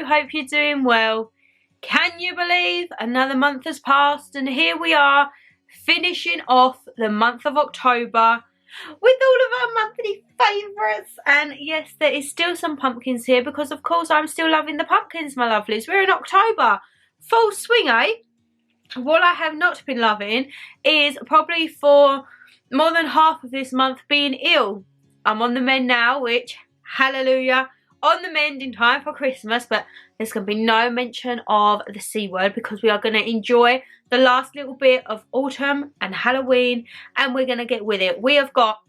do hope you're doing well. Can you believe another month has passed and here we are finishing off the month of October with all of our monthly favourites. And yes, there is still some pumpkins here because of course I'm still loving the pumpkins, my lovelies. We're in October, full swing, eh? What I have not been loving is probably for more than half of this month being ill. I'm on the mend now, which, hallelujah, on the mend in time for Christmas, but there's going to be no mention of the C word because we are going to enjoy the last little bit of autumn and Halloween and we're going to get with it. We have got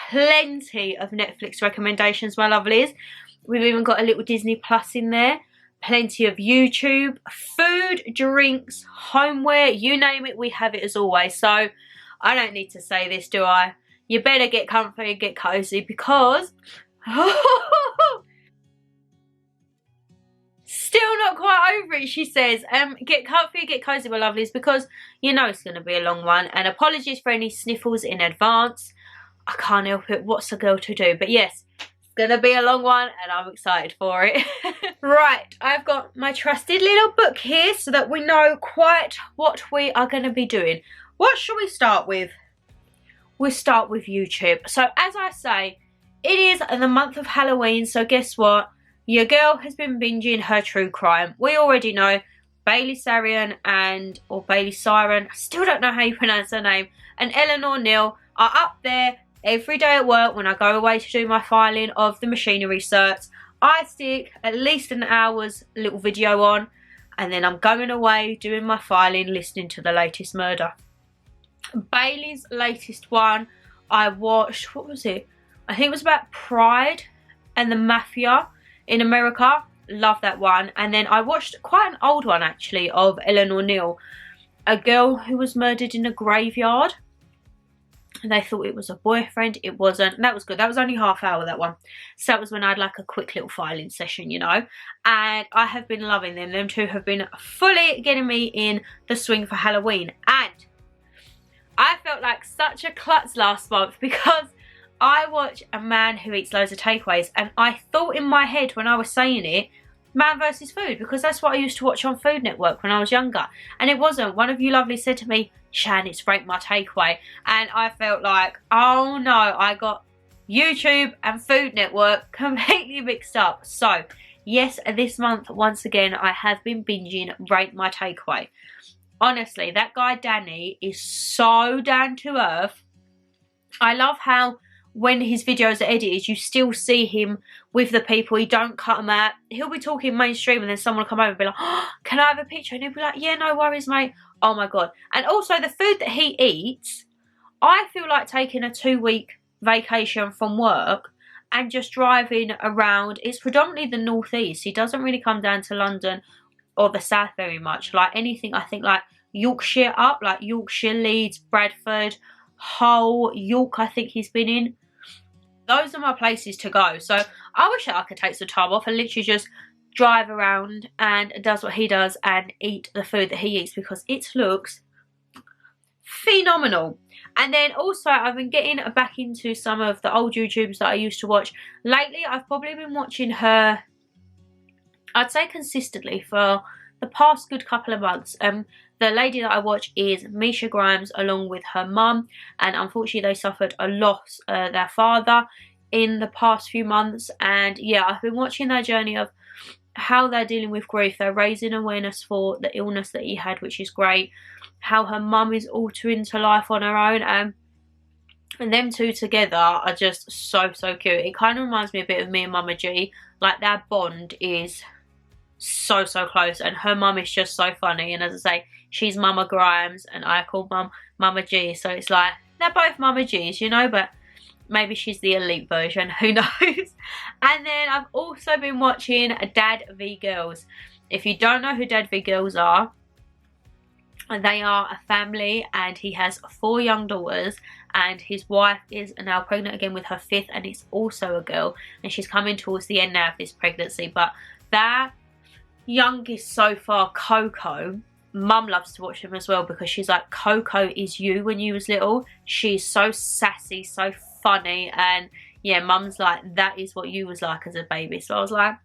plenty of Netflix recommendations, my lovelies. We've even got a little Disney Plus in there. Plenty of YouTube, food, drinks, homeware, you name it, we have it as always. So I don't need to say this, do I? You better get comfy and get cozy because still not quite over it, she says. Get comfy and get cozy, my lovelies, because you know it's going to be a long one. And apologies for any sniffles in advance. I can't help it. What's a girl to do? But yes, gonna be a long one and I'm excited for it. Right, I've got my trusted little book here so that we know quite what we are going to be doing. What shall we start with? We'll start with YouTube. So as I say, it is the month of Halloween, so guess what? Your girl has been binging her true crime. We already know Bailey Sarian or Bailey Siren, I still don't know how you pronounce her name, and Eleanor Neal are up there every day at work. When I go away to do my filing of the machinery certs, I stick at least an hour's little video on and then I'm going away doing my filing, listening to the latest murder. Bailey's latest one I watched, what was it? I think it was about Pride and the Mafia in America. Love that one. And then I watched quite an old one actually of Eleanor Neal, a girl who was murdered in a graveyard. And they thought it was a boyfriend. It wasn't. And that was good. That was only half hour, that one. So that was when I had like a quick little filing session, you know. And I have been loving them. Them two have been fully getting me in the swing for Halloween. And I felt like such a klutz last month because I watch A Man Who Eats Loads of Takeaways. And I thought in my head when I was saying it, Man vs Food, because that's what I used to watch on Food Network when I was younger. And it wasn't. One of you lovely said to me, Shan, it's Break My Takeaway. And I felt like, oh no, I got YouTube and Food Network completely mixed up. So, yes, this month, once again, I have been binging Break My Takeaway. Honestly, that guy Danny is so down to earth. I love how when his videos are edited, you still see him with the people. He don't cut them out. He'll be talking mainstream and then someone will come over and be like, oh, can I have a picture? And he'll be like, yeah, no worries, mate. Oh my God. And also the food that he eats, I feel like taking a 2-week vacation from work and just driving around. It's predominantly the northeast. He doesn't really come down to London or the south very much. Like anything, I think like Yorkshire up, like Yorkshire, Leeds, Bradford, Hull, York, I think he's been in. Those are my places to go. So I wish that I could take some time off and literally just drive around and does what he does and eat the food that he eats because it looks phenomenal. And then also I've been getting back into some of the old YouTubes that I used to watch. Lately I've probably been watching her, I'd say consistently for the past good couple of months. The lady that I watch is Misha Grimes along with her mum, and unfortunately they suffered a loss, their father, in the past few months. And yeah, I've been watching their journey of how they're dealing with grief. They're raising awareness for the illness that he had, which is great. How her mum is altering to life on her own, and them two together are just so cute. It kind of reminds me a bit of me and Mama G. Like their bond is so close, and her mum is just so funny. And as I say, she's Mama Grimes and I call mum Mama G, so it's like they're both Mama G's, you know, but maybe she's the elite version, who knows. And then I've also been watching Dad v Girls. If you don't know who Dad v Girls are, they are a family and he has 4 young daughters and his wife is now pregnant again with her 5th, and it's also a girl, and she's coming towards the end now of this pregnancy. But their youngest so far, Coco, Mum loves to watch him as well because she's like, Coco is you when you was little. She's so sassy, so funny, and yeah, Mum's like, that is what you was like as a baby. So I was like,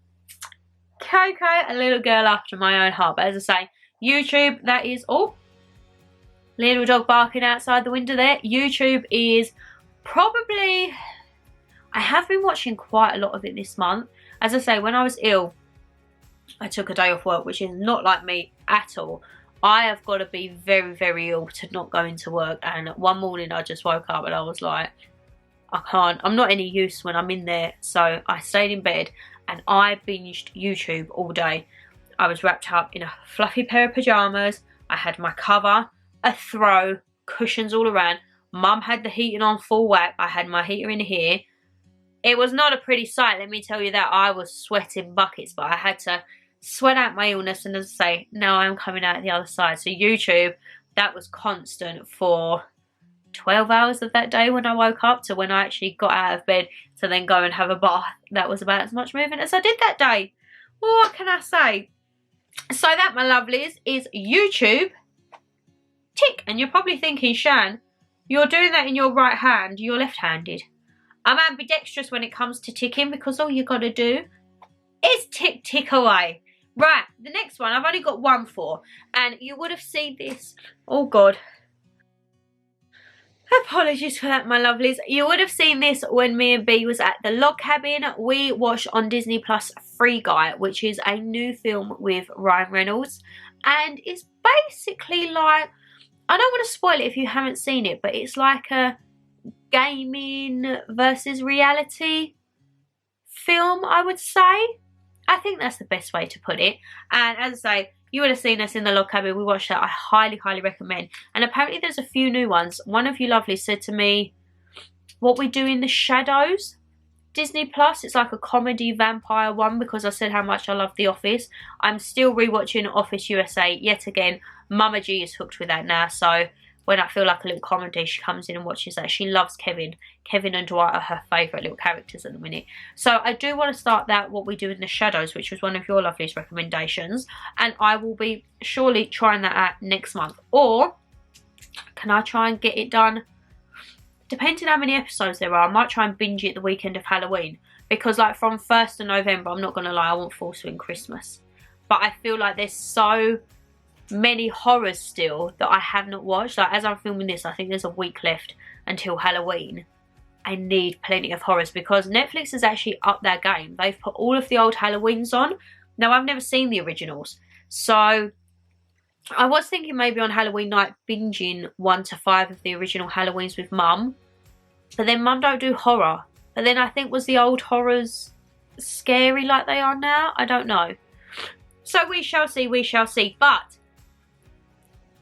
Coco, a little girl after my own heart. But as I say, YouTube, that is all. Little dog barking outside the window there. YouTube is probably... I have been watching quite a lot of it this month. As I say, when I was ill, I took a day off work, which is not like me at all. I have got to be very, very ill to not go into work. And one morning I just woke up and I was like, I can't. I'm not any use when I'm in there. So I stayed in bed and I binged YouTube all day. I was wrapped up in a fluffy pair of pyjamas. I had my cover, a throw, cushions all around. Mum had the heating on full whack. I had my heater in here. It was not a pretty sight, let me tell you that. I was sweating buckets, but I had to sweat out my illness. And as I say, now I'm coming out the other side. So YouTube, that was constant for 12 hours of that day when I woke up to when I actually got out of bed to then go and have a bath. That was about as much movement as I did that day. Well, what can I say? So that, my lovelies, is YouTube. Tick. And you're probably thinking, Shan, you're doing that in your right hand, you're left-handed. I'm ambidextrous when it comes to ticking because all you got to do is tick, tick away. Right, the next one, I've only got one for, and you would have seen this. Oh, God. Apologies for that, my lovelies. You would have seen this when me and B was at the log cabin. We watched on Disney Plus Free Guy, which is a new film with Ryan Reynolds. And it's basically like, I don't want to spoil it if you haven't seen it, but it's like a gaming versus reality film, I would say. I think that's the best way to put it. And as I say, you would have seen us in the log cabin. We watched that. I highly, highly recommend. And apparently there's a few new ones. One of you lovely said to me, What We Do in the Shadows, Disney Plus. It's like a comedy vampire one because I said how much I love The Office. I'm still rewatching Office USA yet again. Mama G is hooked with that now, so when I feel like a little comedy, she comes in and watches that. She loves Kevin. Kevin and Dwight are her favourite little characters at the minute. So I do want to start that What We Do in the Shadows, which was one of your loveliest recommendations. And I will be surely trying that out next month. Or can I try and get it done? Depending how many episodes there are, I might try and binge it the weekend of Halloween. Because like from 1st of November, I'm not going to lie, I want Full Swing Christmas. But I feel like there's so many horrors still that I have not watched. Like as I'm filming this, I think there's a week left until Halloween. I need plenty of horrors because Netflix has actually upped their game. They've put all of the old Halloweens on. Now I've never seen the originals, so I was thinking maybe on Halloween night binging 1 to 5 of the original Halloweens with Mum, but then Mum don't do horror. But then I think, was the old horrors scary like they are now? I don't know. So we shall see, we shall see. But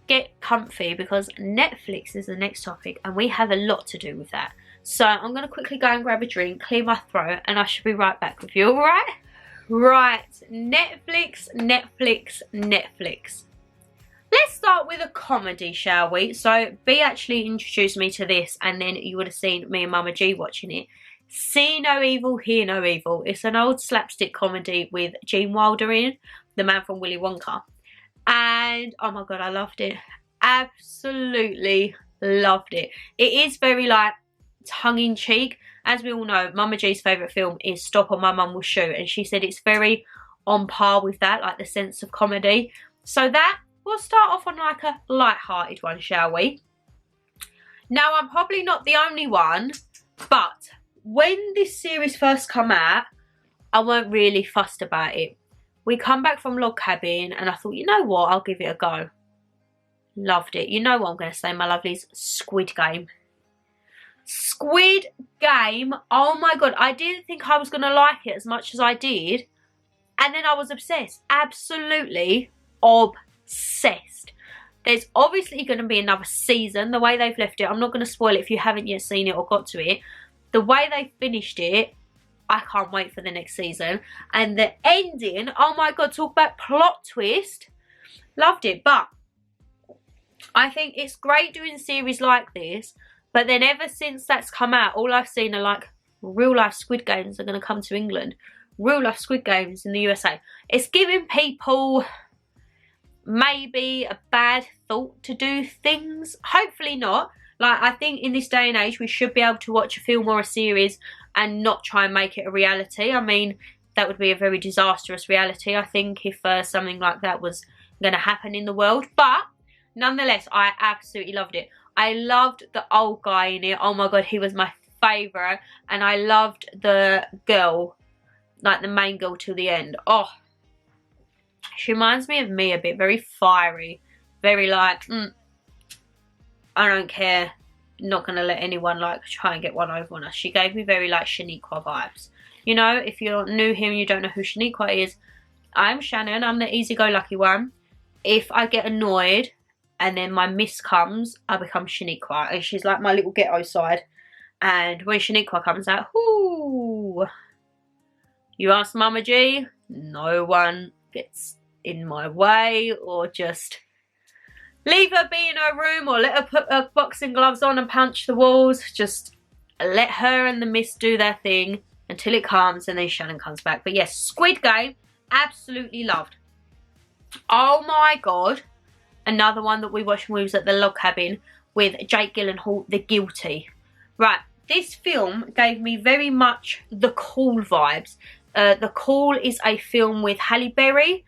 get comfy because Netflix is the next topic and we have a lot to do with that. So I'm going to quickly go and grab a drink, clear my throat, and I should be right back with you, alright? Right, Netflix, Netflix, Netflix. Let's start with a comedy, shall we? So B actually introduced me to this and then you would have seen me and Mama G watching it. See No Evil, Hear No Evil. It's an old slapstick comedy with Gene Wilder in, the man from Willy Wonka. And oh my god, I loved it. Absolutely loved it. It is very like tongue-in-cheek. As we all know, Mama G's favourite film is Stop or My Mum Will Shoot, and she said it's very on par with that, like the sense of comedy. So that, we'll start off on like a light-hearted one, shall we? Now, I'm probably not the only one, but when this series first come out, I weren't really fussed about it. We come back from log cabin and I thought, you know what, I'll give it a go. Loved it. You know what I'm going to say, my lovelies? Squid Game. Squid Game. Oh my god, I didn't think I was going to like it as much as I did. And then I was obsessed. Absolutely obsessed. There's obviously going to be another season. The way they've left it, I'm not going to spoil it if you haven't yet seen it or got to it. The way they finished it, I can't wait for the next season. And the ending, oh my god, talk about plot twist. Loved it. But I think it's great doing series like this. But then ever since that's come out, all I've seen are like real life Squid Games are going to come to England. Real life Squid Games in the USA. It's giving people maybe a bad thought to do things. Hopefully not. Like, I think in this day and age, we should be able to watch a film or a series and not try and make it a reality. I mean, that would be a very disastrous reality, I think, if something like that was going to happen in the world. But nonetheless, I absolutely loved it. I loved the old guy in it. Oh my god, he was my favourite. And I loved the girl, like the main girl till the end. Oh, she reminds me of me a bit. Very fiery. Very like, I don't care. Not going to let anyone like try and get one over on us. She gave me very like Shaniqua vibes. You know, if you're new here and you don't know who Shaniqua is, I'm Shannon. I'm the easy-go-lucky one. If I get annoyed and then my miss comes, I become Shaniqua. And she's like my little ghetto side. And when Shaniqua comes out, whoo! You ask Mama G, no one gets in my way, or just leave her be in her room, or let her put her boxing gloves on and punch the walls. Just let her and the miss do their thing until it calms, and then Shannon comes back. But yes, Squid Game, absolutely loved. Oh my god, another one that we watched when we was at the log cabin with Jake Gyllenhaal, The Guilty. Right, this film gave me very much The Call vibes. The Call is a film with Halle Berry.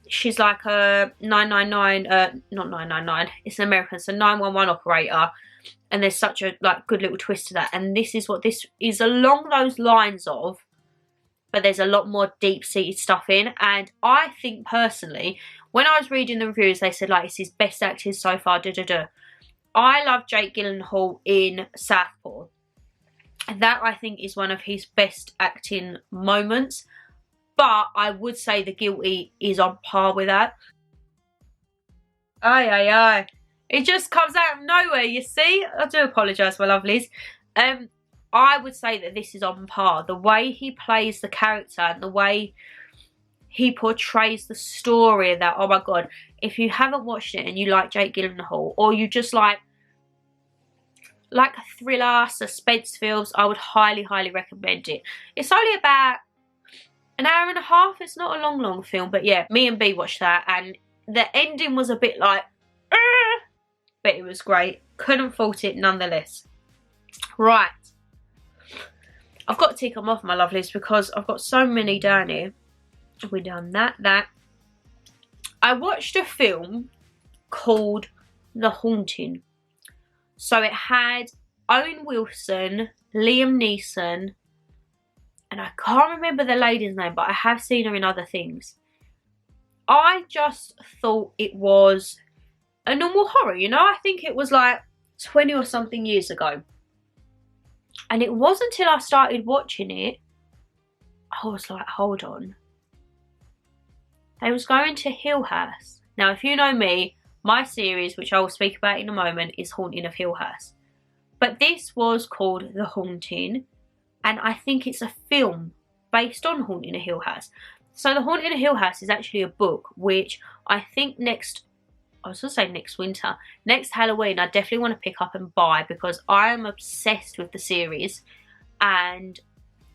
She's like a 999, not 999, it's an American, so 911 operator. And there's such a like good little twist to that. And this is what this is along those lines of, but there's a lot more deep-seated stuff in. And I think personally, when I was reading the reviews, they said like it's his best acting so far, I love Jake Gyllenhaal in Southpaw. That I think is one of his best acting moments. But I would say The Guilty is on par with that. Aye, aye, aye. It just comes out of nowhere, you see. I do apologise, my lovelies. I would say that this is on par. The way he plays the character and the way he portrays the story of that. Oh my god. If you haven't watched it and you like Jake Gyllenhaal, or you just like thriller, suspense films, I would highly, highly recommend it. It's only about an hour and a half. It's not a long film, but yeah, me and B watched that, and the ending was a bit like, but it was great. Couldn't fault it nonetheless. Right, I've got to tick them off, my lovelies, because I've got so many down here. We've done that. I watched a film called The Haunting. So it had Owen Wilson, Liam Neeson, and I can't remember the lady's name, but I have seen her in other things. I just thought it was a normal horror, you know? I think it was like 20 or something years ago. And it wasn't until I started watching it, I was like, hold on. They was going to Hill House. Now, if you know me, my series, which I will speak about in a moment, is Haunting of Hill House. But this was called The Haunting, and I think it's a film based on Haunting of Hill House. So The Haunting of Hill House is actually a book, which I think next winter, next Halloween, I definitely want to pick up and buy, because I am obsessed with the series. And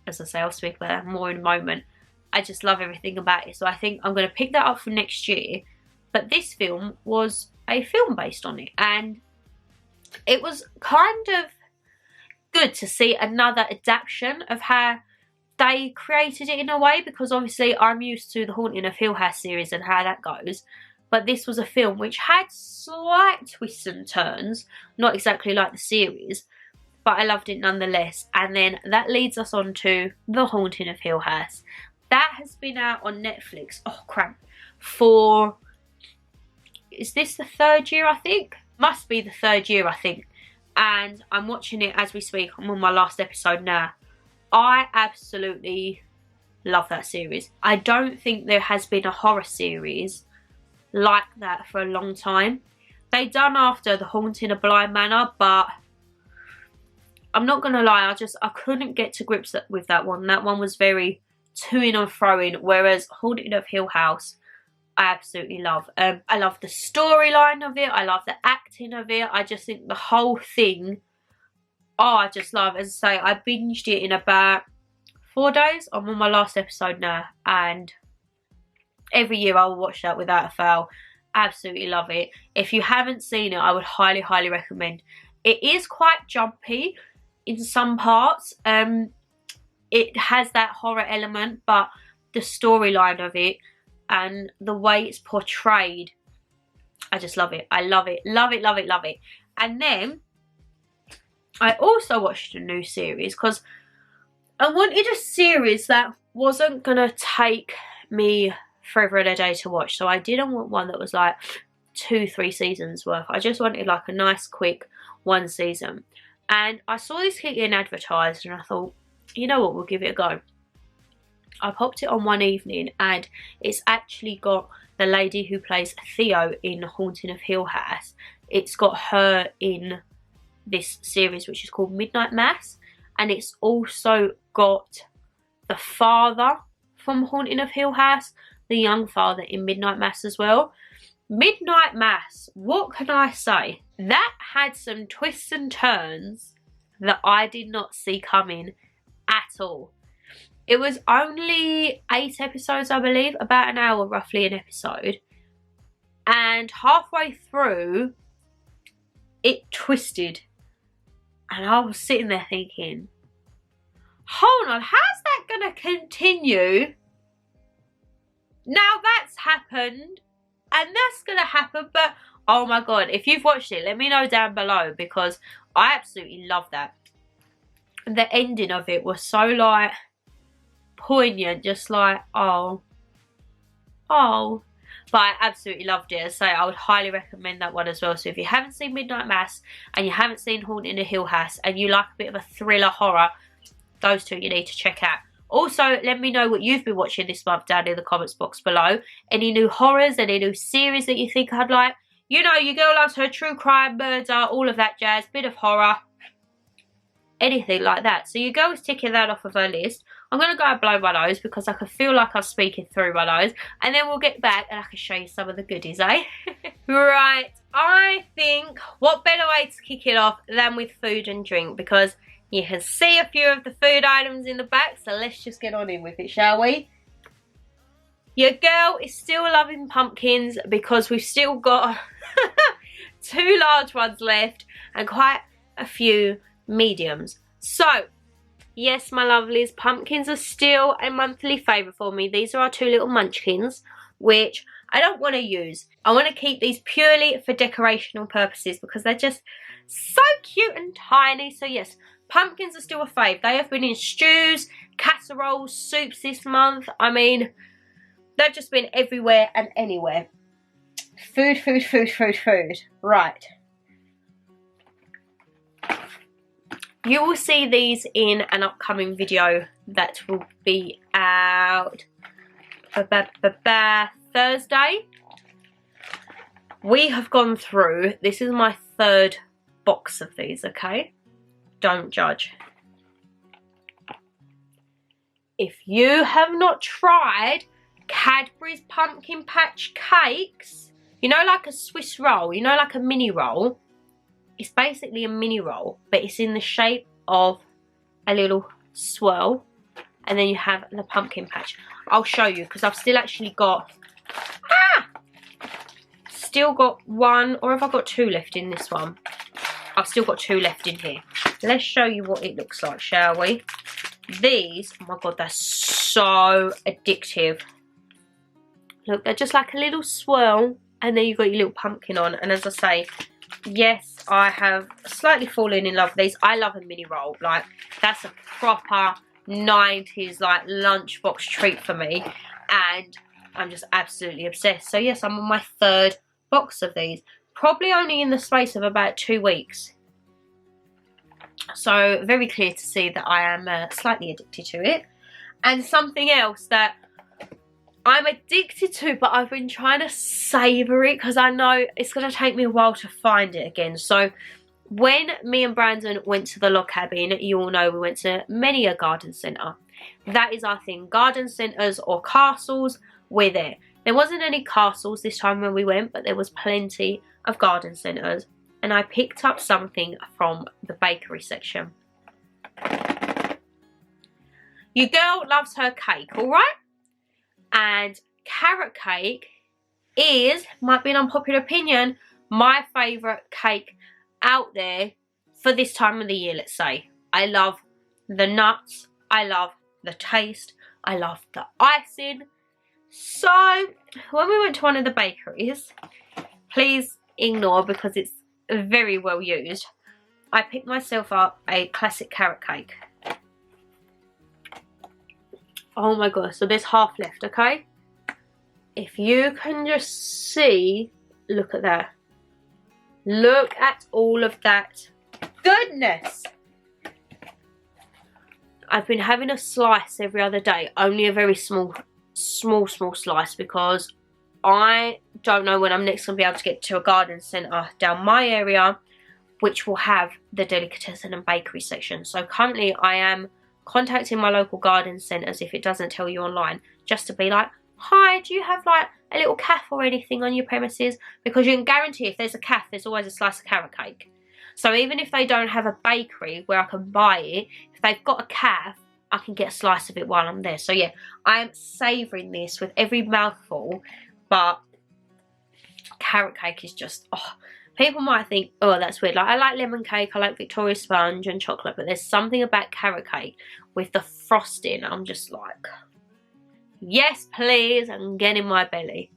as I say, I'll speak about that more in a moment. I just love everything about it. So I think I'm going to pick that up for next year. But this film was a film based on it, and it was kind of good to see another adaptation of how they created it in a way, because obviously I'm used to the Haunting of Hill House series and how that goes. But this was a film which had slight twists and turns, not exactly like the series, but I loved it nonetheless. And then that leads us on to The Haunting of Hill House. That has been out on Netflix, oh crap, for... is this the third year, I think? Must be the third year, I think. And I'm watching it as we speak. I'm on my last episode now. I absolutely love that series. I don't think there has been a horror series like that for a long time. They done after The Haunting of Bly Manor, but I'm not going to lie, I couldn't get to grips with that one. That one was very to-in and fro-in, whereas Haunting of Hill House, I absolutely love. I love the storyline of it. I love the acting of it. I just think the whole thing, oh, I just love. As I say, I binged it in about 4 days. I'm on my last episode now, and every year I will watch that without a fail. Absolutely love it. If you haven't seen it, I would highly, highly recommend. It is quite jumpy in some parts. It has that horror element, but the storyline of it and the way it's portrayed. I just love it. I love it. Love it, love it, love it. And then I also watched a new series because I wanted a series that wasn't going to take me forever and a day to watch. So I didn't want one that was like 2-3 seasons worth. I just wanted like a nice quick one season. And I saw this keep getting advertised and I thought, you know what, we'll give it a go. I popped it on one evening and it's actually got the lady who plays Theo in Haunting of Hill House. It's got her in this series which is called Midnight Mass, and it's also got the father from Haunting of Hill House, the young father in Midnight Mass as well. Midnight Mass, what can I say? That had some twists and turns that I did not see coming at all. It was only 8 episodes, I believe, about an hour roughly an episode. And halfway through, it twisted. And I was sitting there thinking, hold on, how's that going to continue? Now that's happened, and that's going to happen, but oh my god, if you've watched it, let me know down below, because I absolutely love that. The ending of it was so like poignant, just like oh. But I absolutely loved it. So I would highly recommend that one as well. So if you haven't seen Midnight Mass and you haven't seen Haunting of Hill House and you like a bit of a thriller horror, those two you need to check out. Also, let me know what you've been watching this month down in the comments box below. Any new horrors, any new series that you think I'd like. You know, your girl loves her true crime, murder, all of that jazz, bit of horror, anything like that. So your girl's ticking that off of her list. I'm going to go and blow my nose because I can feel like I'm speaking through my nose. And then we'll get back and I can show you some of the goodies, eh? Right, I think what better way to kick it off than with food and drink, because you can see a few of the food items in the back. So let's just get on in with it, shall we? Your girl is still loving pumpkins because we've still got 2 large ones left and quite a few mediums. So yes, my lovelies, pumpkins are still a monthly favourite for me. These are our 2 little munchkins, which I don't want to use. I want to keep these purely for decorational purposes because they're just so cute and tiny. So yes, pumpkins are still a fave. They have been in stews, casseroles, soups this month. I mean, they've just been everywhere and anywhere. Food, food, food, food, food. Right. You will see these in an upcoming video that will be out Thursday. We have gone through, this is my 3rd box of these, okay? Don't judge. If you have not tried Cadbury's Pumpkin Patch Cakes, you know, like a Swiss roll, you know, like a mini roll. It's basically a mini roll, but it's in the shape of a little swirl. And then you have the pumpkin patch. I'll show you because I've still actually got... Still got 1, or have I got 2 left in this one? I've still got 2 left in here. Let's show you what it looks like, shall we? These, oh my god, they're so addictive. Look, they're just like a little swirl. And then you've got your little pumpkin on. And as I say... Yes, I have slightly fallen in love with these. I love a mini roll. Like, that's a proper 90s, like, lunchbox treat for me. And I'm just absolutely obsessed. So, yes, I'm on my 3rd box of these. Probably only in the space of about 2 weeks. So, very clear to see that I am slightly addicted to it. And something else that I'm addicted to, but I've been trying to savour it because I know it's going to take me a while to find it again. So when me and Brandon went to the log cabin, you all know we went to many a garden centre. That is our thing. Garden centres or castles, we're there. There wasn't any castles this time when we went, but there was plenty of garden centres. And I picked up something from the bakery section. Your girl loves her cake, alright? And carrot cake is, might be an unpopular opinion, my favourite cake out there for this time of the year, let's say. I love the nuts, I love the taste, I love the icing. So when we went to one of the bakeries, please ignore because it's very well used, I picked myself up a classic carrot cake. Oh my gosh, so there's half left, okay? If you can just see, look at that. Look at all of that goodness. I've been having a slice every other day, only a very small slice, because I don't know when I'm next going to be able to get to a garden centre down my area which will have the delicatessen and bakery section. So currently I am contacting my local garden centres, if it doesn't tell you online, just to be like, hi, do you have like a little cafe or anything on your premises? Because you can guarantee if there's a cafe, there's always a slice of carrot cake. So even if they don't have a bakery where I can buy it, if they've got a cafe, I can get a slice of it while I'm there. So yeah, I am savouring this with every mouthful, but carrot cake is just, oh, people might think, oh, that's weird. Like, I like lemon cake, I like Victoria sponge and chocolate, but there's something about carrot cake with the frosting. I'm just like, yes, please, and get in my belly.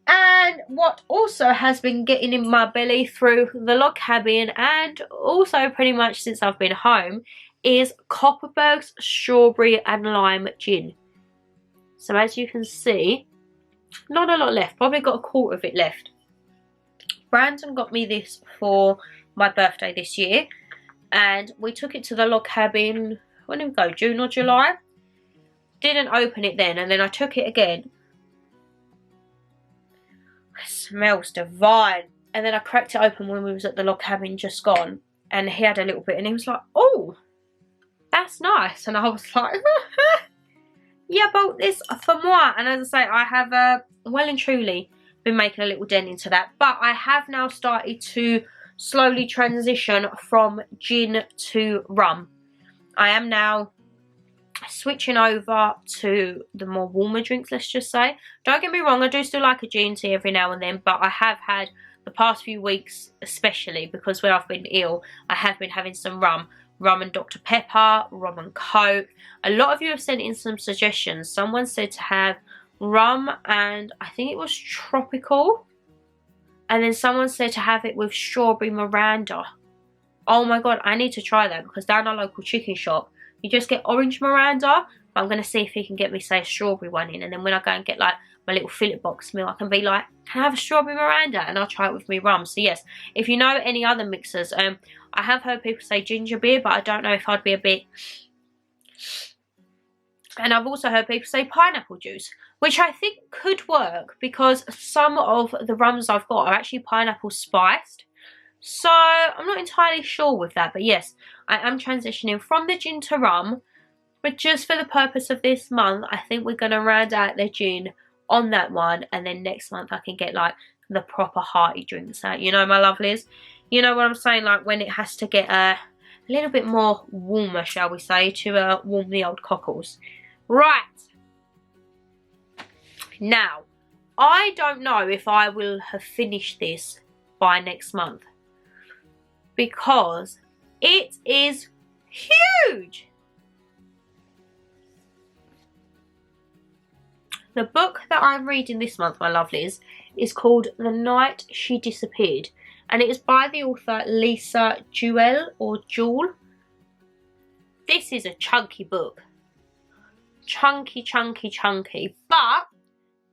And what also has been getting in my belly through the log cabin and also pretty much since I've been home is Copperberg's strawberry and lime gin. So as you can see, not a lot left, probably got a quarter of it left. Brandon got me this for my birthday this year, and we took it to the log cabin, when did we go, June or July? Didn't open it then, and then I took it again. It smells divine. And then I cracked it open when we was at the log cabin just gone, and he had a little bit and he was like, oh, that's nice. And I was like, yeah, I bought this for moi. And as I say, I have well and truly been making a little dent into that, but I have now started to slowly transition from gin to rum. I am now switching over to the more warmer drinks, let's just say. Don't get me wrong, I do still like a G&T every now and then, but I have had the past few weeks, especially because when I've been ill, I have been having some rum and Dr. Pepper, rum and Coke. A lot of you have sent in some suggestions. Someone said to have rum and I think it was tropical, and then someone said to have it with strawberry Miranda. Oh my god, I need to try that, because down our local chicken shop you just get orange Miranda, but I'm going to see if he can get me, say, a strawberry one in, and then when I go and get like my little fillet box meal, I can be like, can I have a strawberry Miranda? And I'll try it with me rum. So yes, if you know any other mixers, I have heard people say ginger beer, but I don't know if I'd be a bit. And I've also heard people say pineapple juice, which I think could work, because some of the rums I've got are actually pineapple spiced. So I'm not entirely sure with that, but yes, I am transitioning from the gin to rum. But just for the purpose of this month, I think we're going to round out the gin on that one, and then next month I can get like the proper hearty drinks out. You know, my lovelies, you know what I'm saying, like when it has to get a little bit more warmer, shall we say, to warm the old cockles. Right. Now, I don't know if I will have finished this by next month, because it is huge. The book that I'm reading this month, my lovelies, is called The Night She Disappeared, and it is by the author Lisa Jewell or Jewell. This is a chunky book. Chunky, chunky, chunky, but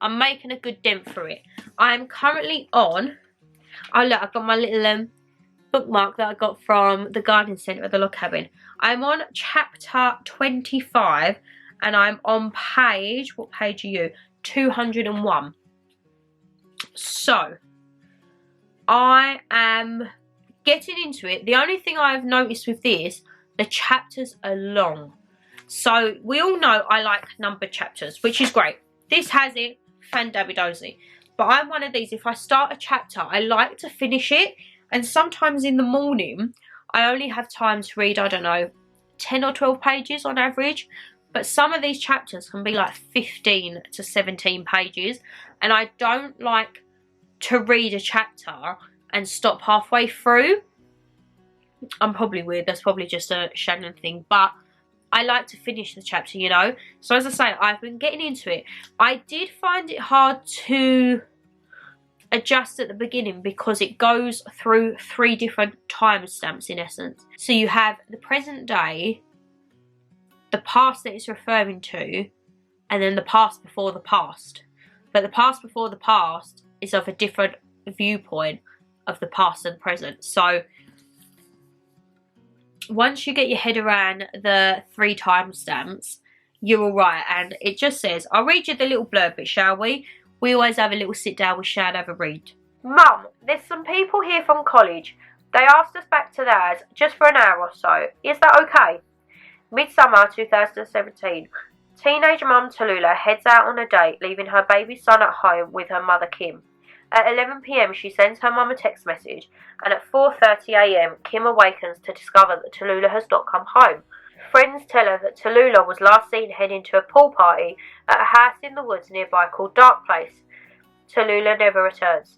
I'm making a good dent for it. I'm currently on, oh look, I've got my little bookmark that I got from the garden centre at the log cabin. I'm on chapter 25 and I'm on page, what page are you? 201. So, I am getting into it. The only thing I've noticed with this, the chapters are long. So, we all know I like numbered chapters, which is great. This has it, fan-dabby-dozy. But I'm one of these, if I start a chapter, I like to finish it. And sometimes in the morning, I only have time to read, I don't know, 10 or 12 pages on average. But some of these chapters can be like 15 to 17 pages. And I don't like to read a chapter and stop halfway through. I'm probably weird, that's probably just a Shannon thing. But I like to finish the chapter, you know. So as I say, I've been getting into it. I did find it hard to adjust at the beginning because it goes through 3 different timestamps in essence. So you have the present day, the past that it's referring to, and then the past before the past. But the past before the past is of a different viewpoint of the past and present. So once you get your head around the 3 timestamps, you're alright. And it just says, I'll read you the little blurb bit, shall we? We always have a little sit down with Shan, have a read. Mum, there's some people here from college. They asked us back to theirs just for an hour or so. Is that okay? Midsummer 2017. Teenage mum Tallulah heads out on a date, leaving her baby son at home with her mother Kim. At 11 PM she sends her mum a text message, and at 4:30 AM Kim awakens to discover that Tallulah has not come home. Friends tell her that Tallulah was last seen heading to a pool party at a house in the woods nearby called Dark Place. Tallulah never returns.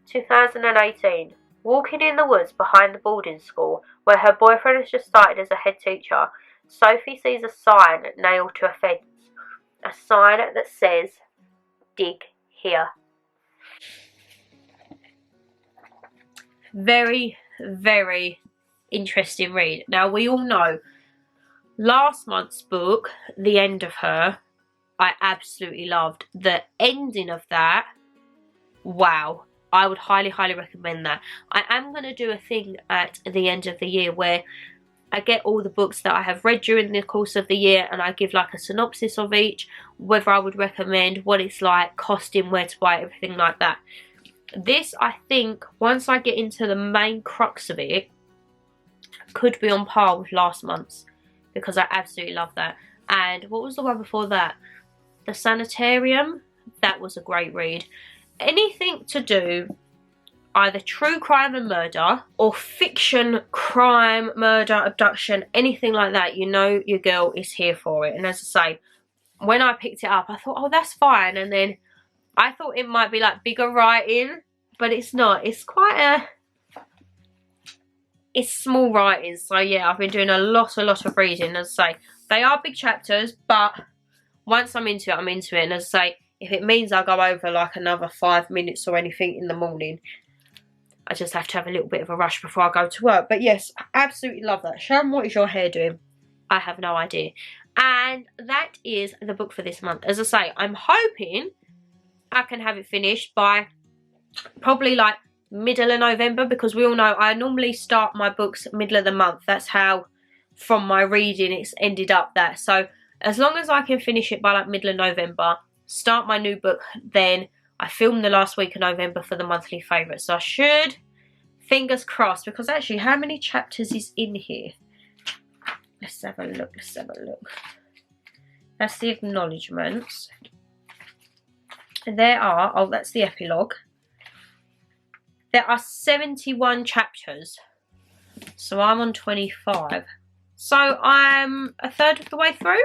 2018. Walking in the woods behind the boarding school, where her boyfriend has just started as a head teacher, Sophie sees a sign nailed to a fence. A sign that says, dig here. Very, very interesting read. Now, we all know last month's book, The End of Her, I absolutely loved. The ending of that, wow. I would highly, highly recommend that. I am going to do a thing at the end of the year where I get all the books that I have read during the course of the year and I give like a synopsis of each, whether I would recommend, what it's like, costing, where to buy it, everything like that. This, I think, once I get into the main crux of it, could be on par with last month's, because I absolutely love that. And what was the one before that? The Sanitarium. That was a great read. Anything to do either true crime and murder or fiction, crime, murder, abduction, anything like that, you know your girl is here for it. And as I say, when I picked it up, I thought, oh, that's fine. And then I thought it might be like bigger writing, but it's not. It's quite it's small writing. So yeah, I've been doing a lot of reading. As I say, they are big chapters, but once I'm into it, I'm into it. And as I say, if it means I go over like another 5 minutes or anything in the morning, I just have to have a little bit of a rush before I go to work. But yes, I absolutely love that. Sharon, what is your hair doing? I have no idea. And that is the book for this month. As I say, I'm hoping I can have it finished by probably like middle of November, because we all know I normally start my books middle of the month. That's how, from my reading, it's ended up that. So as long as I can finish it by like middle of November, start my new book, then I filmed the last week of November for the monthly favourite. So I should, fingers crossed, because actually how many chapters is in here? Let's have a look, let's have a look. That's the acknowledgements. There are, oh, that's the epilogue. There are 71 chapters. So I'm on 25. So I'm a third of the way through.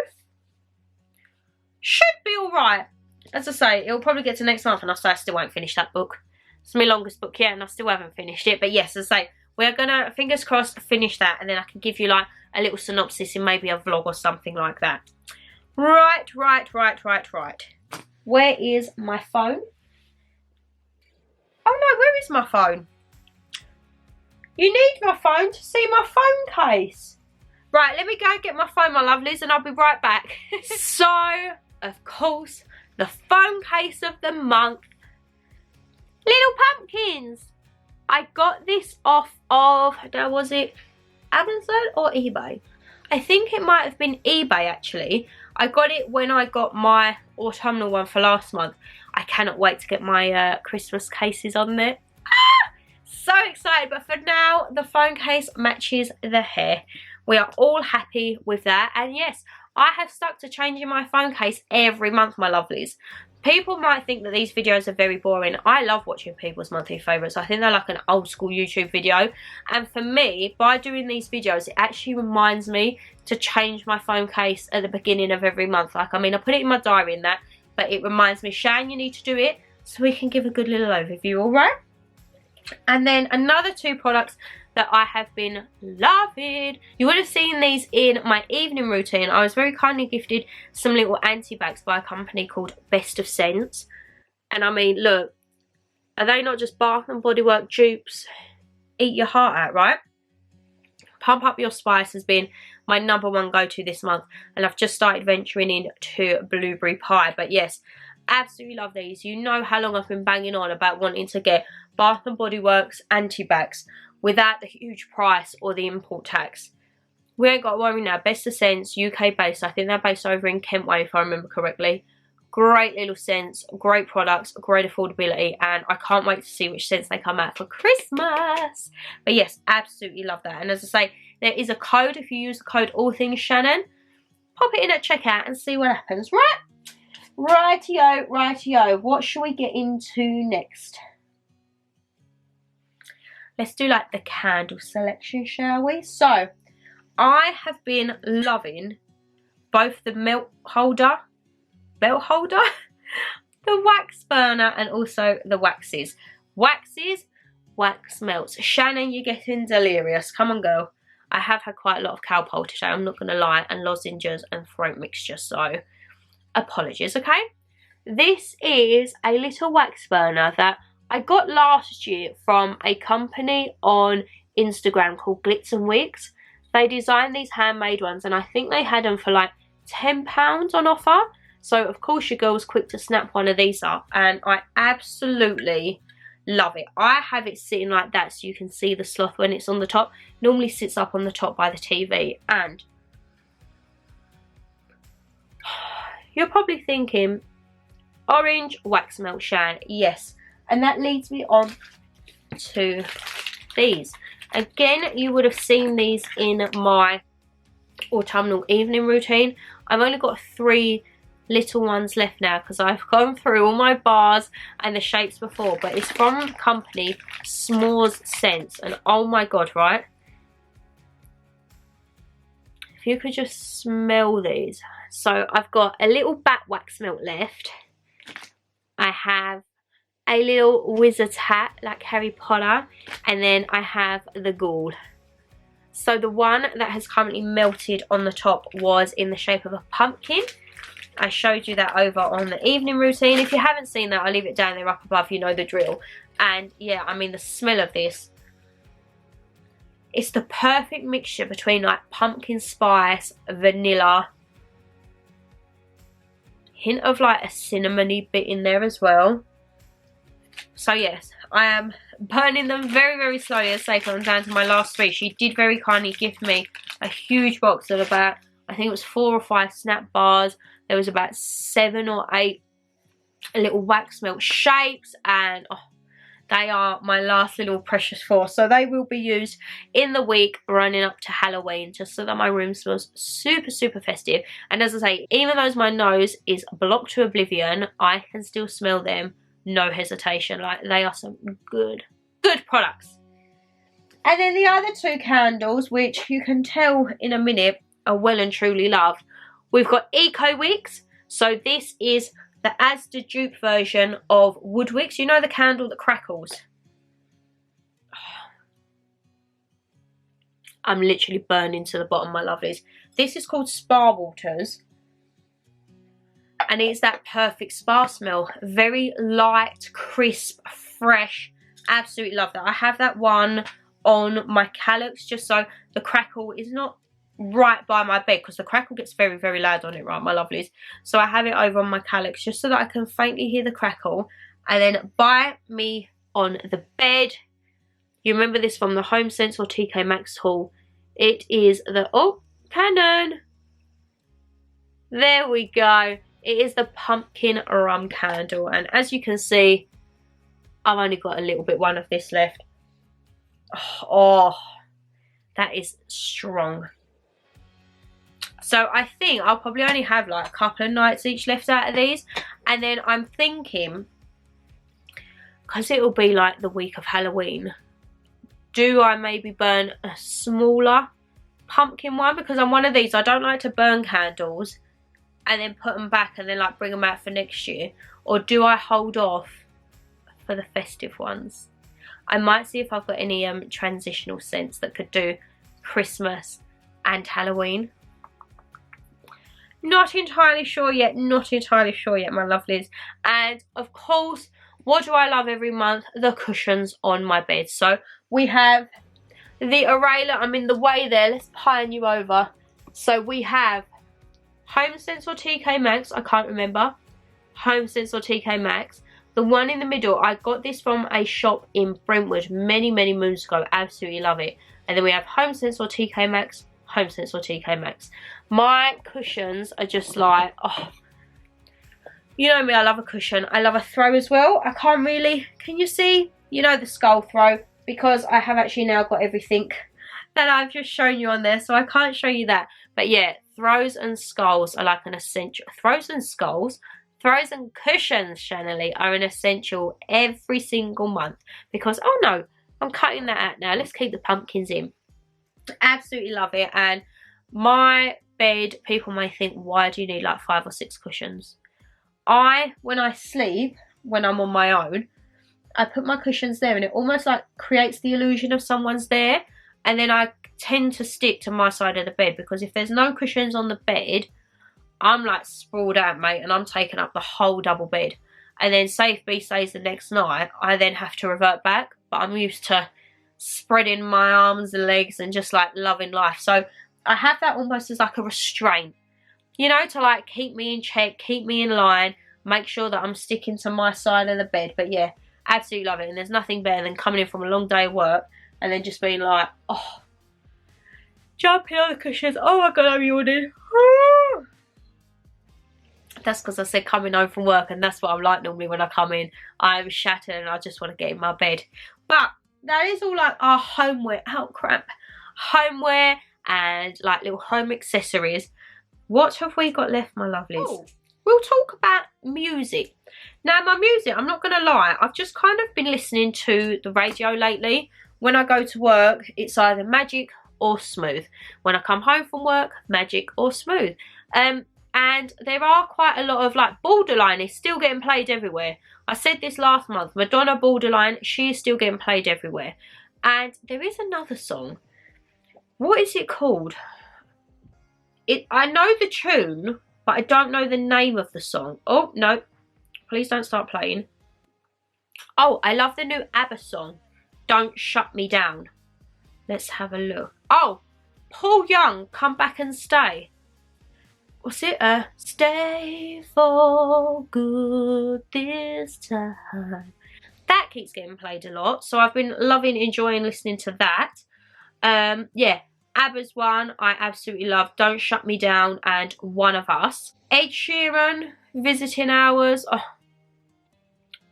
Should be alright. As I say, it'll probably get to next month and I still won't finish that book. It's my longest book yet and I still haven't finished it. But yes, as I say, we're going to, fingers crossed, finish that. And then I can give you like a little synopsis in maybe a vlog or something like that. Right. Where is my phone? Oh no, where is my phone? You need my phone to see my phone case. Right, let me go and get my phone, my lovelies, and I'll be right back. So, of course, the phone case of the month. Little pumpkins. I got this off of, was it Amazon or eBay? I think it might have been eBay actually. I got it when I got my autumnal one for last month. I cannot wait to get my Christmas cases on there. Ah! So excited, but for now, the phone case matches the hair. We are all happy with that. And yes, I have stuck to changing my phone case every month, my lovelies. People might think that these videos are very boring. I love watching people's monthly favourites. I think they're like an old school YouTube video. And for me, by doing these videos, it actually reminds me to change my phone case at the beginning of every month. Like, I mean, I put it in my diary and that, but it reminds me, Shan, you need to do it so we can give a good little overview, alright? And then another 2 products that I have been loving. You would have seen these in my evening routine. I was very kindly gifted some little anti-bags by a company called Best of Scents. And I mean, look, are they not just Bath and Body Works dupes? Eat your heart out, right? Pump Up Your Spice has been my #1 go-to this month, and I've just started venturing into blueberry pie. But yes, absolutely love these. You know how long I've been banging on about wanting to get Bath and Body Works anti-bags without the huge price or the import tax. We ain't got to worry now. Best of Scents, UK based. I think they're based over in Kent Way, if I remember correctly. Great little scents, great products, great affordability, and I can't wait to see which scents they come out for Christmas. But yes, absolutely love that. And as I say, there is a code. If you use the code AllThingsShannon, pop it in at checkout and see what happens, right? Rightio, rightio. What shall we get into next? Let's do like the candle selection, shall we? So, I have been loving both the belt holder, the wax burner, and also the waxes. Waxes, wax melts. Shannon, you're getting delirious. Come on, girl. I have had quite a lot of Calpol today, I'm not going to lie, and lozenges and throat mixture, so apologies, okay? This is a little wax burner that I got last year from a company on Instagram called Glitz and Wigs. They designed these handmade ones, and I think they had them for like £10 on offer. So, of course, your girl was quick to snap one of these up, and I absolutely love it. I have it sitting like that so you can see the sloth when it's on the top. Normally sits up on the top by the TV, and you're probably thinking, orange wax melt, Shan. Yes, and that leads me on to these. Again, you would have seen these in my autumnal evening routine. I've only got 3 little ones left now because I've gone through all my bars and the shapes before, but it's from the company S'mores Scents, and oh my god, right? If you could just smell these. So I've got a little bat wax melt left. I have a little wizard's hat like Harry Potter, and then I have the ghoul. So the one that has currently melted on the top was in the shape of a pumpkin. I showed you that over on the evening routine. If you haven't seen that, I'll leave it down there up above, you know the drill. And yeah, I mean, the smell of this, it's the perfect mixture between like pumpkin spice, vanilla, hint of like a cinnamony bit in there as well. So yes, I am burning them very, very slowly. As I say, I'm down to my last 3. She did very kindly gift me a huge box of about, I think it was 4 or 5 snap bars. There was about 7 or 8 little wax melt shapes, and oh, they are my last little precious 4. So they will be used in the week running up to Halloween, just so that my room smells super, super festive. And as I say, even though my nose is blocked to oblivion, I can still smell them, no hesitation. Like, they are some good products. And then the other 2 candles, which you can tell in a minute are well and truly loved. We've got Eco Wicks. So this is the Asda dupe version of Wood Wicks. You know the candle that crackles? I'm literally burning to the bottom, my lovelies. This is called Spa Waters. And it's that perfect spa smell. Very light, crisp, fresh. Absolutely love that. I have that one on my calyx just so the crackle is not right by my bed, because the crackle gets very, very loud on it, right, my lovelies? So I have it over on my calyx just so that I can faintly hear the crackle. And then by me on the bed, you remember this from the Home Sense or TK Maxx haul, it is the, oh, Canon, there we go. It is the pumpkin rum candle, and as you can see, I've only got a little bit one of this left. Oh, that is strong. So I think I'll probably only have like a couple of nights each left out of these. And then I'm thinking, because it'll be like the week of Halloween, do I maybe burn a smaller pumpkin one? Because I'm one of these, I don't like to burn candles and then put them back and then like bring them out for next year. Or do I hold off for the festive ones? I might see if I've got any transitional scents that could do Christmas and Halloween. Not entirely sure yet, not entirely sure yet, my lovelies. And of course, what do I love every month? The cushions on my bed. So we have the Arayla. I'm in the way there. Let's pan you over. So we have HomeSense or TK Maxx. I can't remember. HomeSense or TK Maxx. The one in the middle, I got this from a shop in Brentwood many, many moons ago. Absolutely love it. And then we have HomeSense or TK Maxx. HomeSense or TK Maxx. My cushions are just like, oh, you know me, I love a cushion. I love a throw as well. I can't really, can you see? You know, the skull throw, because I have actually now got everything that I've just shown you on there, so I can't show you that. But yeah, throws and skulls are like an essential. Throws and skulls, throws and cushions, Shannonlee, are an essential every single month. Because, oh no, I'm cutting that out now. Let's keep the pumpkins in. Absolutely love it. And my bed, people may think, why do you need like 5 or 6 cushions? When I sleep, when I'm on my own, I put my cushions there, and it almost like creates the illusion of someone's there. And then I tend to stick to my side of the bed, because if there's no cushions on the bed, I'm like sprawled out, mate, and I'm taking up the whole double bed. And then say if B stays the next night, I then have to revert back. But I'm used to spreading my arms and legs and just like loving life. So I have that almost as like a restraint, you know, to like keep me in check, keep me in line, make sure that I'm sticking to my side of the bed. But yeah, absolutely love it. And there's nothing better than coming in from a long day of work and then just being like, oh, jumping on the cushions. Oh my god, I'm yawning. That's because I said coming home from work, and that's what I'm like normally when I come in. I'm shattered and I just want to get in my bed. But that is all like our homeware, oh crap, homeware and like little home accessories. What have we got left, my lovelies? Oh, we'll talk about music. Now my music, I'm not going to lie, I've just kind of been listening to the radio lately. When I go to work, it's either Magic or Smooth. When I come home from work, Magic or Smooth. And there are quite a lot of like Borderline is still getting played everywhere. I said this last month, Madonna Borderline, she is still getting played everywhere. And there is another song. What is it called? I know the tune, but I don't know the name of the song. Oh, no. Please don't start playing. Oh, I love the new ABBA song, Don't Shut Me Down. Let's have a look. Oh, Paul Young, Come Back and Stay. What's it? Stay for good this time. That keeps getting played a lot, so I've been enjoying listening to that. Yeah, ABBA's one I absolutely love, Don't Shut Me Down and One of Us. Ed Sheeran, Visiting Hours. Oh,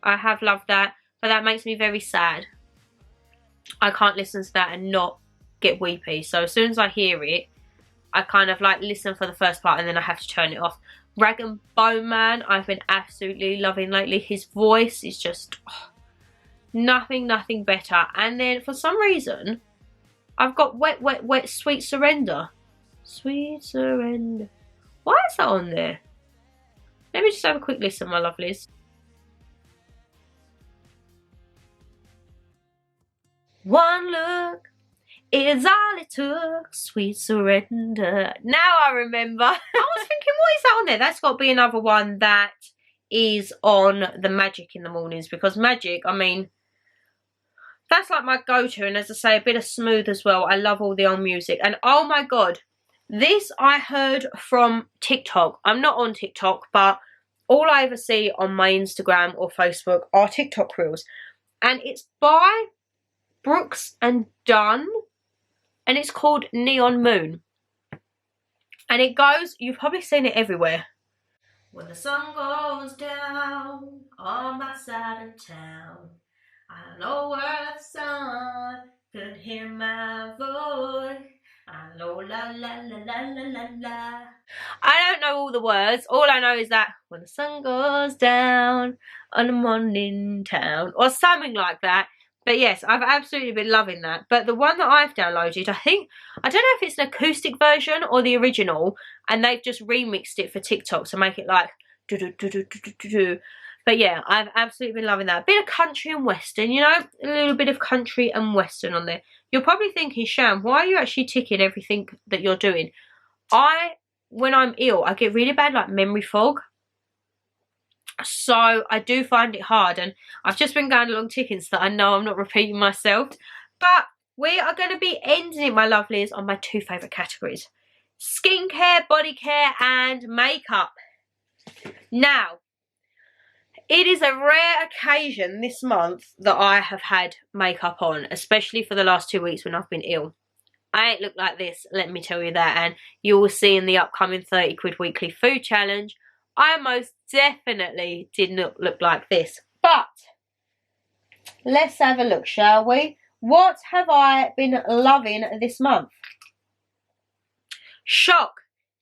I have loved that, but that makes me very sad. I can't listen to that and not get weepy, so as soon as I hear it, I kind of like listen for the first part and then I have to turn it off. Rag and Bone Man, I've been absolutely loving lately. His voice is just nothing better. And then for some reason, I've got Wet, Wet, Wet, Sweet Surrender. Sweet Surrender. Why is that on there? Let me just have a quick listen, my lovelies. One look is all it took, sweet surrender. Now I remember. I was thinking, what is that on there? That's got to be another one that is on the Magic in the mornings, because Magic, I mean, that's like my go-to. And as I say, a bit of Smooth as well. I love all the old music. And oh my god, this I heard from TikTok. I'm not on TikTok, but all I ever see on my Instagram or Facebook are TikTok reels. And it's by Brooks and Dunn. And it's called Neon Moon. And it goes, you've probably seen it everywhere. When the sun goes down on my side of town, I know where the sun could hear my voice. I know la la la la la la la. I don't know all the words. All I know is that when the sun goes down on a morning town, or something like that. But yes, I've absolutely been loving that. But the one that I've downloaded, I don't know if it's an acoustic version or the original, and they've just remixed it for TikTok to make it like do do do do do do do. But yeah, I've absolutely been loving that. A bit of country and western, you know, a little bit of country and western on there. You're probably thinking, Shan, why are you actually ticking everything that you're doing? When I'm ill, I get really bad like memory fog. So I do find it hard, and I've just been going along ticking so that I know I'm not repeating myself. But we are going to be ending it, my lovelies, on my 2 favourite categories. Skincare, body care and makeup. Now, it is a rare occasion this month that I have had makeup on, especially for the last 2 weeks when I've been ill. I ain't looked like this, let me tell you that, and you will see in the upcoming 30 quid weekly food challenge, I most definitely did not look like this. But let's have a look, shall we? What have I been loving this month? Shock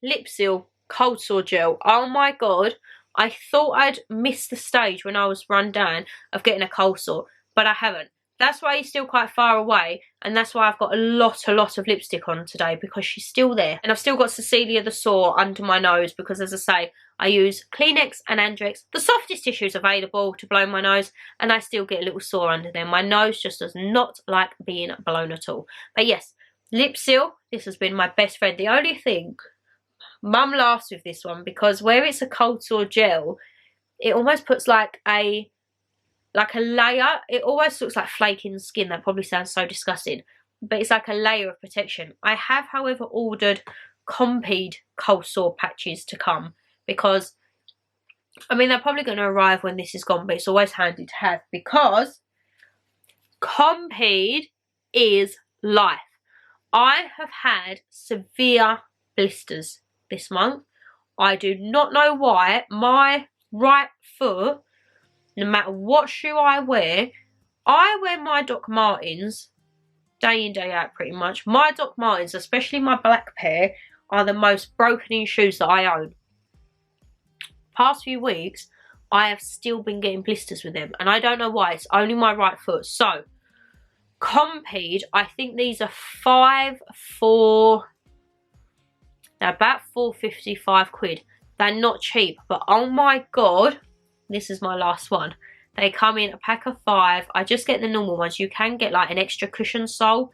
Lip Seal Cold Sore Gel. Oh my god, I thought I'd missed the stage when I was run down of getting a cold sore, but I haven't. That's why he's still quite far away, and that's why I've got a lot of lipstick on today, because she's still there. And I've still got Cecilia the Sore under my nose, because as I say, I use Kleenex and Andrex, the softest tissues available to blow my nose, and I still get a little sore under them. My nose just does not like being blown at all. But yes, Lip Seal, this has been my best friend. The only thing, Mum laughs with this one, because where it's a cold sore gel, it almost puts like a layer. It always looks like flaking skin. That probably sounds so disgusting, but it's like a layer of protection. I have, however, ordered Compeed cold sore patches to come, because I mean they're probably going to arrive when this is gone, but it's always handy to have, because Compeed is life. I have had severe blisters this month. I do not know why. My right foot, no matter what shoe I wear my Doc Martens day in, day out pretty much. My Doc Martens, especially my black pair, are the most broken in shoes that I own. Past few weeks, I have still been getting blisters with them, and I don't know why. It's only my right foot. So, Compeed, I think these are 5 for... They're about 4.55 quid. They're not cheap, but oh my god, this is my last one. They come in a pack of 5. I just get the normal ones. You can get like an extra cushion sole.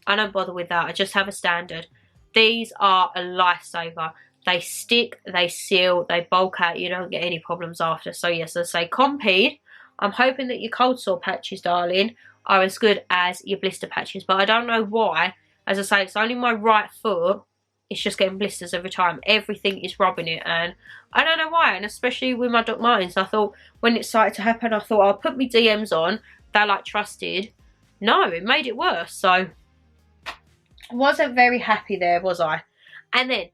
I don't bother with that. I just have a standard. These are a lifesaver. They stick, they seal, they bulk out. You don't get any problems after. So yes, I say Compeed. I'm hoping that your cold sore patches, darling, are as good as your blister patches. But I don't know why. As I say, it's only my right foot. It's just getting blisters every time. Everything is rubbing it, and I don't know why. And especially with my Doc Martens, I thought when it started to happen, I thought I'll put my DMs on. They're like trusted. No, it made it worse. So wasn't very happy there, was I? And then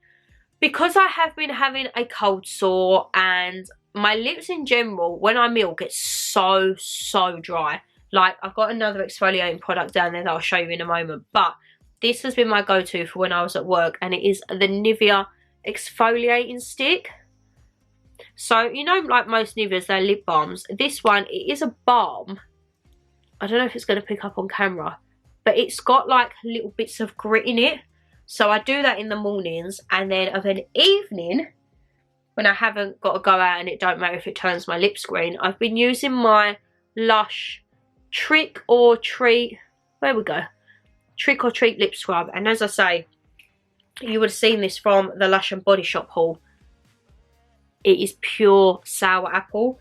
because I have been having a cold sore, and my lips in general, when I'm ill, get so dry. Like, I've got another exfoliating product down there that I'll show you in a moment, but this has been my go-to for when I was at work, and it is the Nivea exfoliating stick. So, you know, like most Niveas, they're lip balms. This one, it is a balm. I don't know if it's going to pick up on camera, but it's got like little bits of grit in it. So I do that in the mornings, and then of an evening, when I haven't got to go out and it don't matter if it turns my lips green, I've been using my Lush Trick or Treat, where we go? Trick or Treat lip scrub. And as I say, you would have seen this from the Lush and Body Shop haul. It is pure sour apple,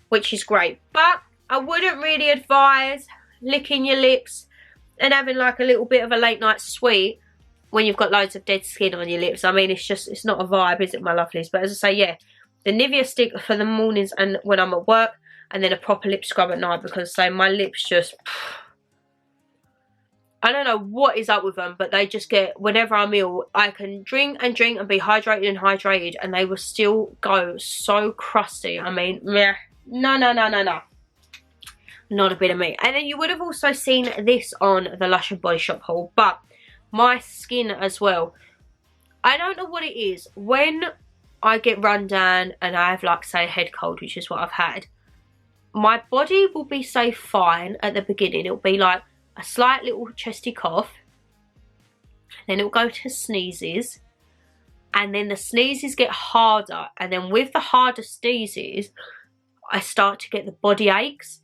which is great, but I wouldn't really advise licking your lips and having like a little bit of a late night sweet when you've got loads of dead skin on your lips. I mean, it's not a vibe, is it, my lovelies? But as I say, yeah, the Nivea stick for the mornings and when I'm at work, and then a proper lip scrub at night, because so my lips just, I don't know what is up with them, but they just get, whenever I'm ill, I can drink and drink and be hydrated, and they will still go so crusty. I mean, meh, no. Not a bit of me. And then you would have also seen this on the Lush and Body Shop haul, but my skin as well. I don't know what it is. When I get run down and I have, like, say, a head cold, which is what I've had, my body will be, say, fine at the beginning. It'll be like a slight little chesty cough, then it'll go to sneezes, and then the sneezes get harder, and then with the harder sneezes, I start to get the body aches.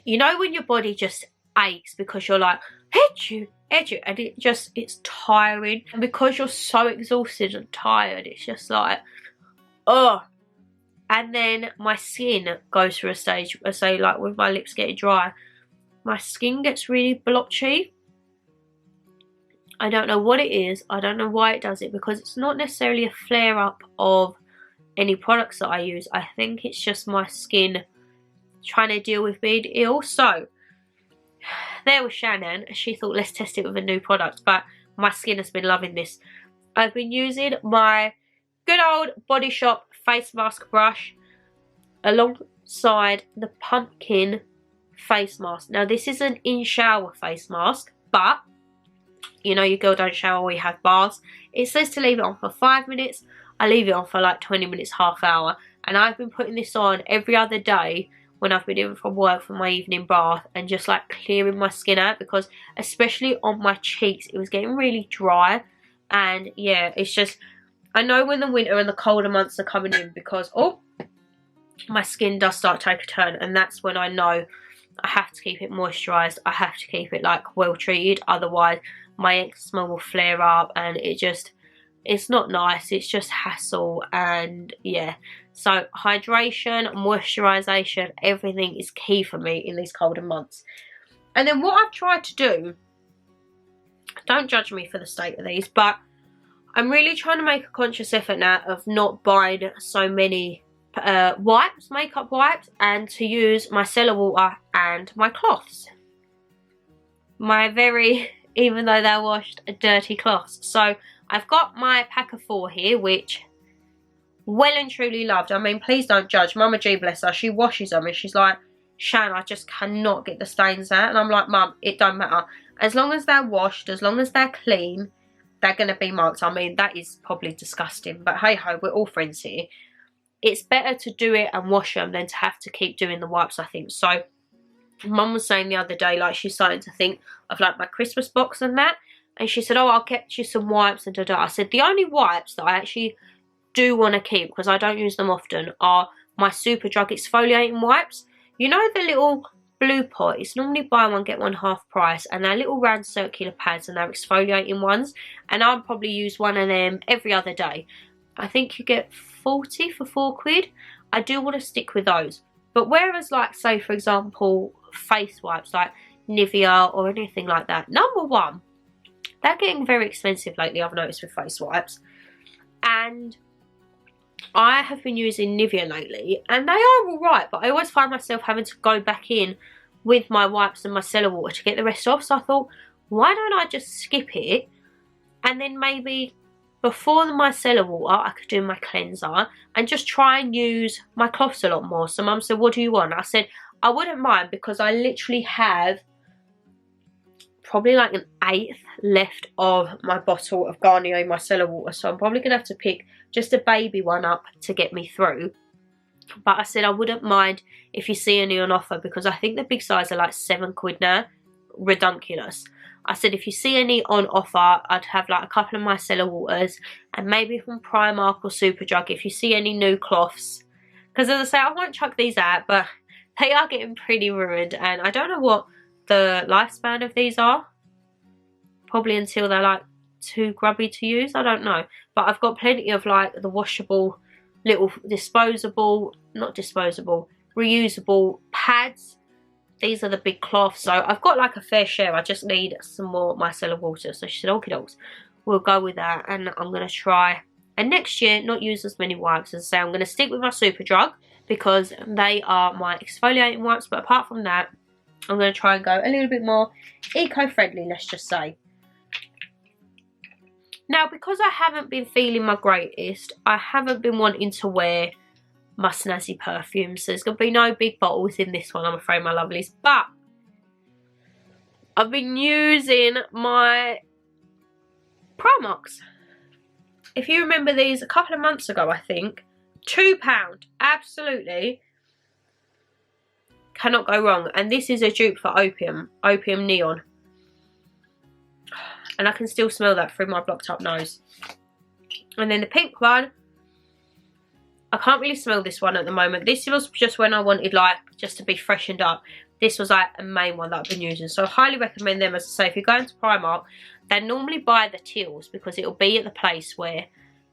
You know when your body just aches because you're like, hit you, and it's tiring. And because you're so exhausted and tired, it's just like, oh. And then my skin goes through a stage, I say, like with my lips getting dry, my skin gets really blotchy. I don't know what it is. I don't know why it does it, because it's not necessarily a flare up of any products that I use. I think it's just my skin trying to deal with being ill. So there was Shannon. She thought, let's test it with a new product, but my skin has been loving this. I've been using my good old Body Shop face mask brush alongside the pumpkin face mask. Now this is an in shower face mask, but you know your girl don't shower, we have baths. It says to leave it on for 5 minutes. I leave it on for like 20 minutes, half hour, and I've been putting this on every other day when I've been in from work for my evening bath, and just like clearing my skin out, because especially on my cheeks it was getting really dry. And yeah, it's just, I know when the winter and the colder months are coming in, because oh, my skin does start to take a turn, and that's when I know I have to keep it moisturised. I have to keep it like well treated, otherwise my eczema will flare up, and it's not nice. It's just hassle. And yeah, so hydration, moisturisation, everything is key for me in these colder months. And then what I've tried to do, don't judge me for the state of these, but I'm really trying to make a conscious effort now of not buying so many wipes, makeup wipes, and to use my micellar water and my cloths. My very, even though they're washed, dirty cloths. So I've got my pack of 4 here, which well and truly loved. I mean, please don't judge. Mama G, bless her, she washes them and she's like, Shan, I just cannot get the stains out. And I'm like, Mum, it don't matter. As long as they're washed, as long as they're clean, they're going to be marked. I mean, that is probably disgusting, but hey ho, we're all friends here. It's better to do it and wash them than to have to keep doing the wipes, I think. So Mum was saying the other day, like, she's starting to think of like my Christmas box and that, and she said, oh, I'll get you some wipes and da-da. I said, the only wipes that I actually do want to keep, because I don't use them often, are my Superdrug exfoliating wipes. You know the little blue pot, it's normally buy one get one half price, and they're little round circular pads, and they're exfoliating ones, and I'll probably use one of them every other day. I think you get 40 for £4. I do want to stick with those. But whereas, like, say for example, face wipes like Nivea or anything like that, number one, they're getting very expensive lately, I've noticed, with face wipes. And I have been using Nivea lately, and they are alright, but I always find myself having to go back in with my wipes and my micellar water to get the rest off. So I thought, why don't I just skip it, and then maybe before the micellar water I could do my cleanser and just try and use my cloths a lot more. So Mum said, what do you want? I said, I wouldn't mind, because I literally have probably like an 1/8 left of my bottle of Garnier micellar water, so I'm probably gonna have to pick just a baby one up to get me through. But I said I wouldn't mind if you see any on offer, because I think the big size are like £7 now. Redunculous. I said if you see any on offer, I'd have like a couple of micellar waters, and maybe from Primark or Superdrug if you see any new cloths, because as I say, I won't chuck these out, but they are getting pretty ruined, and I don't know what the lifespan of these are. Probably until they're like too grubby to use, I don't know. But I've got plenty of like the washable little disposable, not disposable, reusable pads. These are the big cloths, so I've got like a fair share. I just need some more micellar water. So she said, okie dokes, we'll go with that, and I'm going to try, and next year not use as many wipes. As I say, I'm going to stick with my Superdrug because they are my exfoliating wipes, but apart from that, I'm going to try and go a little bit more eco-friendly, let's just say. Now, because I haven't been feeling my greatest, I haven't been wanting to wear my snazzy perfumes. So there's going to be no big bottles in this one, I'm afraid, my lovelies. But I've been using my Primarks. If you remember these a couple of months ago, I think, £2. Absolutely. Cannot go wrong. And this is a dupe for Opium Neon. And I can still smell that through my blocked up nose. And then the pink one I can't really smell this one at the moment. This was just when I wanted like just to be freshened up. This was like a main one that I've been using. So I highly recommend them. As I say, if you're going to Primark, they normally buy the tills because it'll be at the place where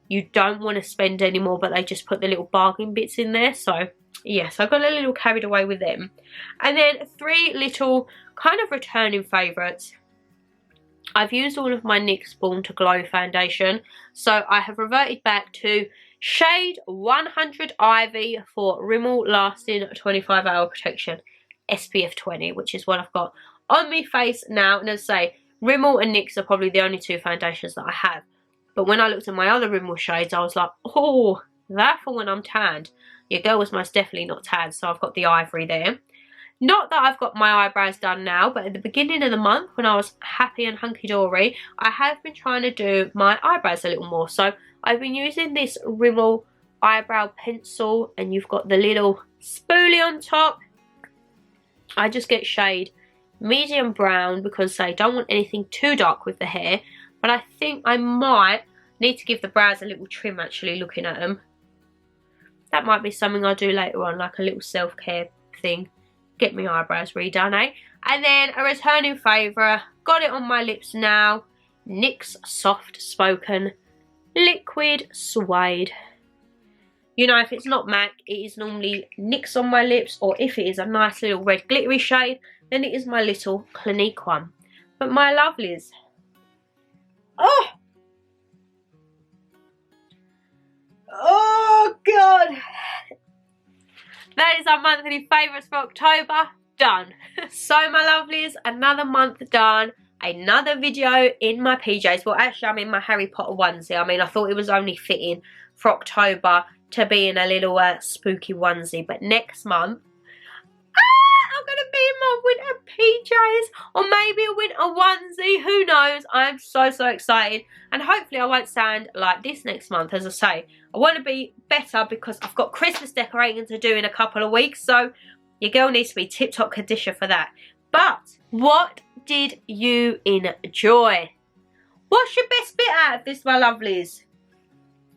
you don't want to spend any more, but they just put the little bargain bits in there. So yes, I got a little carried away with them. And then 3 little kind of returning favourites. I've used all of my NYX Born to Glow foundation, so I have reverted back to shade 100 Ivy for Rimmel Lasting 25-hour protection, SPF 20, which is what I've got on my face now. And as I say, Rimmel and NYX are probably the only 2 foundations that I have. But when I looked at my other Rimmel shades, I was like, oh, that for when I'm tanned. Your girl was most definitely not tanned, so I've got the ivory there. Not that I've got my eyebrows done now, but at the beginning of the month when I was happy and hunky-dory, I have been trying to do my eyebrows a little more. So I've been using this Rimmel eyebrow pencil, and you've got the little spoolie on top. I just get shade medium brown because I don't want anything too dark with the hair. But I think I might need to give the brows a little trim actually looking at them. That might be something I'll do later on, like a little self-care thing. Get my eyebrows redone, eh? And then a returning favourite, got it on my lips now, NYX Soft Spoken Liquid Suede. You know, if it's not MAC, it is normally NYX on my lips, or if it is a nice little red glittery shade, then it is my little Clinique one. But my lovelies, oh! Oh, God! That is our monthly favourites for October. Done. So, my lovelies, another month done. Another video in my PJs. Well, actually, I'm in my Harry Potter onesie. I mean, I thought it was only fitting for October to be in a little spooky onesie. But next month, I'm going to be in my winter PJs. Or maybe a winter onesie. Who knows? I'm so, so excited. And hopefully I won't sound like this next month. As I say, I want to be better because I've got Christmas decorating to do in a couple of weeks. So your girl needs to be tip-top condition for that. But what did you enjoy? What's your best bit out of this, my lovelies?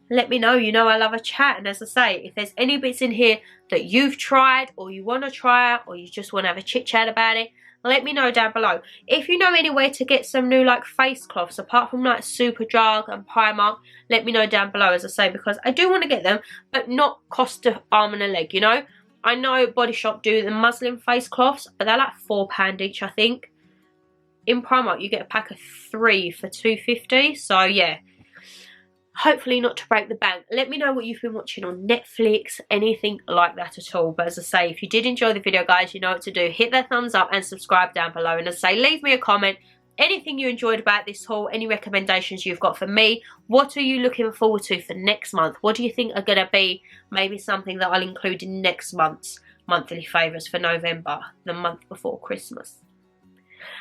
Let me know. You know I love a chat. And as I say, if there's any bits in here that you've tried or you want to try or you just want to have a chit chat about it, let me know down below. If you know anywhere to get some new like face cloths apart from like Superdrug and Primark, let me know down below, as I say, because I do want to get them, but not cost an arm and a leg, you know. I know Body Shop do the muslin face cloths, but they're like £4 each, I think. In Primark you get a pack of 3 for £2.50, so yeah. Hopefully not to break the bank. Let me know what you've been watching on Netflix, anything like that at all. But as I say, if you did enjoy the video, guys, you know what to do. Hit that thumbs up and subscribe down below. And as I say, leave me a comment. Anything you enjoyed about this haul, any recommendations you've got for me. What are you looking forward to for next month? What do you think are going to be maybe something that I'll include in next month's monthly favourites for November, the month before Christmas?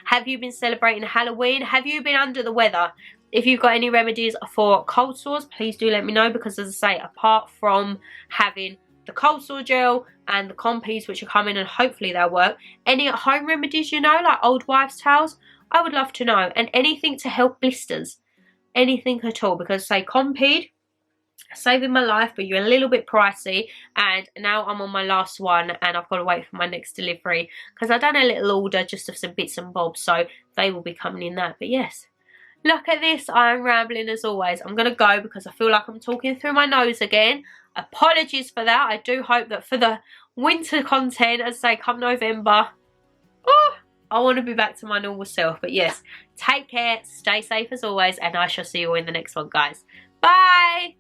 Have you been celebrating Halloween? Have you been under the weather? If you've got any remedies for cold sores, please do let me know, because as I say, apart from having the cold sore gel and the compees which are coming and hopefully they'll work, any at home remedies, you know, like old wives' towels, I would love to know. And anything to help blisters, anything at all, because say compeed, saving my life, but you're a little bit pricey, and now I'm on my last one and I've got to wait for my next delivery because I've done a little order just of some bits and bobs, so they will be coming in that. But yes, look at this, I'm rambling as always. I'm going to go because I feel like I'm talking through my nose again. Apologies for that. I do hope that for the winter content, as I say, come November, oh, I want to be back to my normal self. But yes, take care, stay safe as always, and I shall see you all in the next one, guys. Bye!